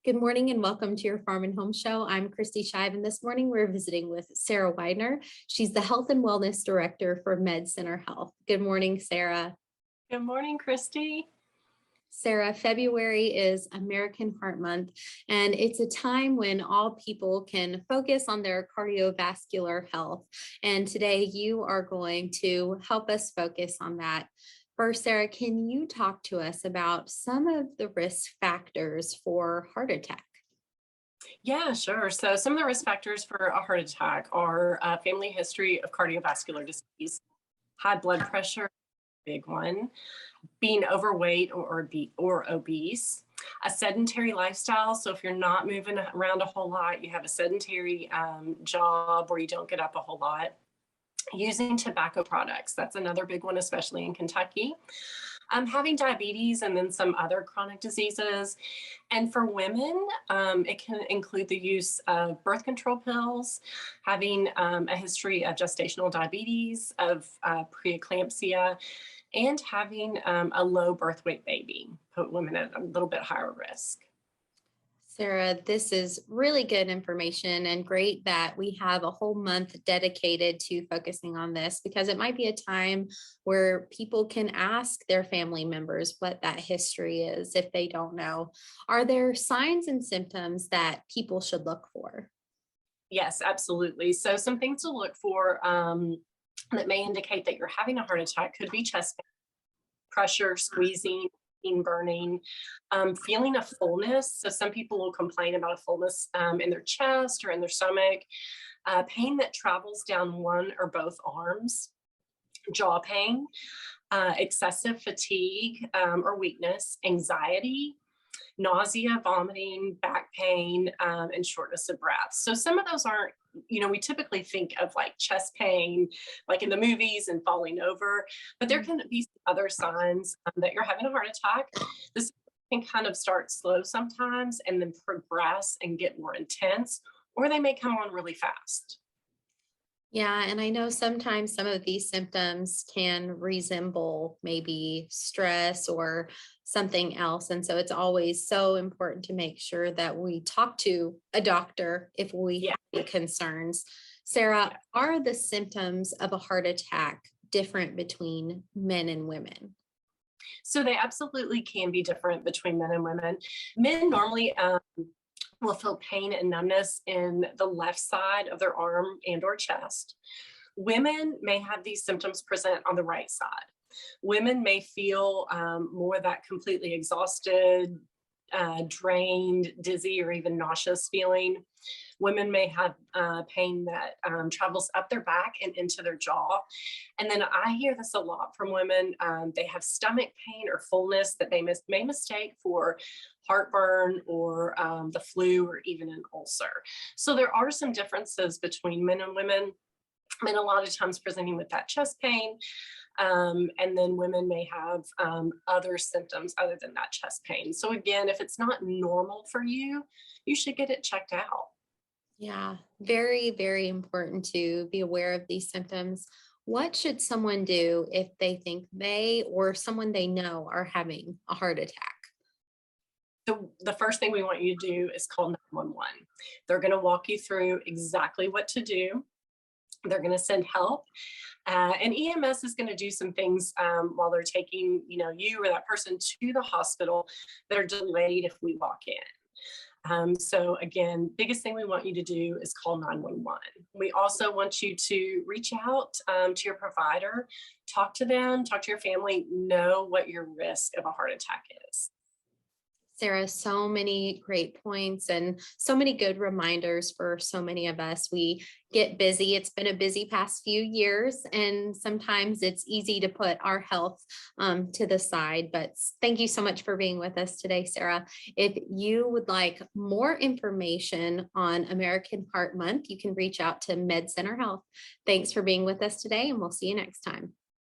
Good morning and welcome to your Farm and Home Show. I'm Kristi Shive, and this morning we're visiting with Sarah Widener. She's the Health and Wellness Director for Med Center Health. Good morning, Sarah. Good morning, Kristi. Sarah, February is American Heart Month, and it's a time when all people can focus on their cardiovascular health. And today you are going to help us focus on that. First, Sarah, can you talk to us about some of the risk factors for heart attack? Yeah, sure. So some of the risk factors for a heart attack are family history of cardiovascular disease, high blood pressure, big one, being overweight or obese, a sedentary lifestyle. So if you're not moving around a whole lot, you have a sedentary job where you don't get up a whole lot. Using tobacco products, that's another big one, especially in Kentucky. Having diabetes and then some other chronic diseases. And for women, it can include the use of birth control pills, having a history of gestational diabetes, of pre-eclampsia, and having a low birth weight baby, put women at a little bit higher risk. Sarah, this is really good information and great that we have a whole month dedicated to focusing on this because it might be a time where people can ask their family members what that history is if they don't know. Are there signs and symptoms that people should look for? Yes, absolutely. So some things to look for that may indicate that you're having a heart attack could be chest pain, pressure, squeezing, burning, feeling a fullness. So some people will complain about a fullness in their chest or in their stomach, pain that travels down one or both arms, jaw pain, excessive fatigue or weakness, anxiety, nausea, vomiting, back pain, and shortness of breath. So some of those aren't, we typically think of like chest pain, like in the movies and falling over, but there can be other signs that you're having a heart attack. This can kind of start slow sometimes and then progress and get more intense, or they may come on really fast. Yeah, and I know sometimes some of these symptoms can resemble maybe stress or something else. And so it's always so important to make sure that we talk to a doctor if we Yeah. have any concerns. Sarah, are the symptoms of a heart attack different between men and women? So they absolutely can be different between men and women. Men normally will feel pain and numbness in the left side of their arm and or chest. Women may have these symptoms present on the right side. Women may feel more that completely exhausted, drained, dizzy, or even nauseous feeling. Women may have pain that travels up their back and into their jaw. And then I hear this a lot from women. They have stomach pain or fullness that they may mistake for heartburn or the flu or even an ulcer. So there are some differences between men and women. Men a lot of times presenting with that chest pain, and then women may have other symptoms other than that chest pain. So again, if it's not normal for you, you should get it checked out. Yeah, very, very important to be aware of these symptoms. What should someone do if they think they or someone they know are having a heart attack? So the first thing we want you to do is call 911. They're going to walk you through exactly what to do. They're going to send help, and EMS is going to do some things while they're taking, you or that person to the hospital that are delayed if we walk in. So again, biggest thing we want you to do is call 911. We also want you to reach out to your provider, talk to them, talk to your family, know what your risk of a heart attack is. Sarah, so many great points and so many good reminders for so many of us. We get busy. It's been a busy past few years, and sometimes it's easy to put our health to the side. But thank you so much for being with us today, Sarah. If you would like more information on American Heart Month, you can reach out to Med Center Health. Thanks for being with us today, and we'll see you next time.